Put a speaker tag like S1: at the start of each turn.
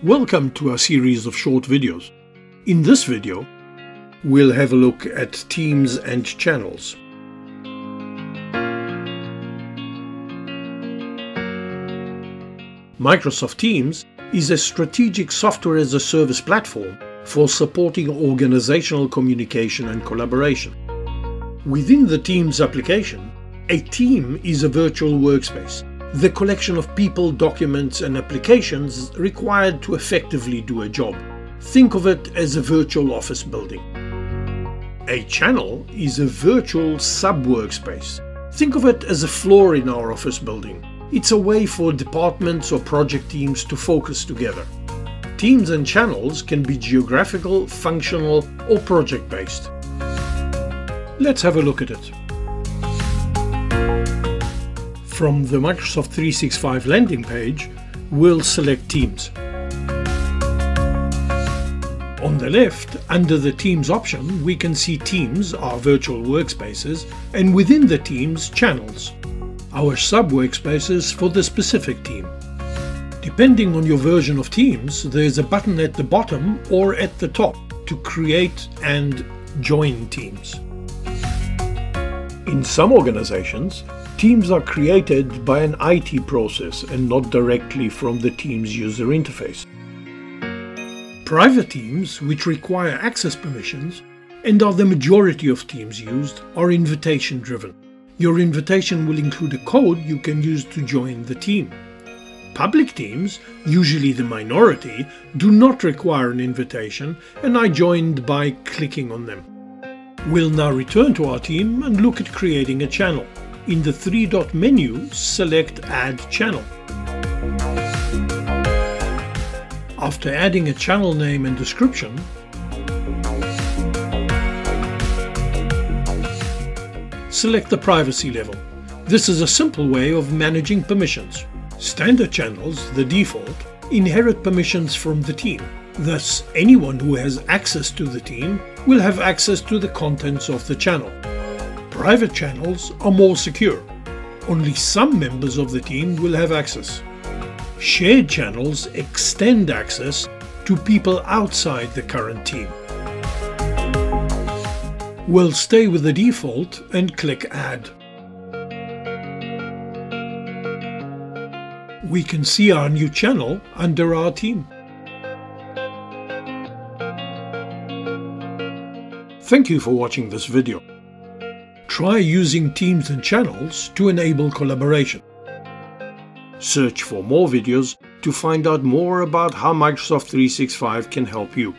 S1: Welcome to our series of short videos. In this video, we'll have a look at teams and channels. Microsoft Teams is a strategic software-as-a-service platform for supporting organizational communication and collaboration. Within the Teams application, a team is a virtual workspace, the collection of people, documents and applications required to effectively do a job. Think of it as a virtual office building. A channel is a virtual sub-workspace. Think of it as a floor in our office building. It's a way for departments or project teams to focus together. Teams and channels can be geographical, functional or project-based. Let's have a look at it. From the Microsoft 365 landing page, we'll select Teams. On the left, under the Teams option, we can see Teams, our virtual workspaces, and within the Teams, channels, our sub-workspaces for the specific team. Depending on your version of Teams, there's a button at the bottom or at the top to create and join teams. In some organizations, teams are created by an IT process and not directly from the team's user interface. Private teams, which require access permissions and are the majority of teams used, are invitation-driven. Your invitation will include a code you can use to join the team. Public teams, usually the minority, do not require an invitation and are joined by clicking on them. We'll now return to our team and look at creating a channel. In the three-dot menu, select Add Channel. After adding a channel name and description, select the privacy level. This is a simple way of managing permissions. Standard channels, the default, inherit permissions from the team. Thus, anyone who has access to the team will have access to the contents of the channel. Private channels are more secure. Only some members of the team will have access. Shared channels extend access to people outside the current team. We'll stay with the default and click Add. We can see our new channel under our team. Thank you for watching this video. Try using teams and channels to enable collaboration. Search for more videos to find out more about how Microsoft 365 can help you.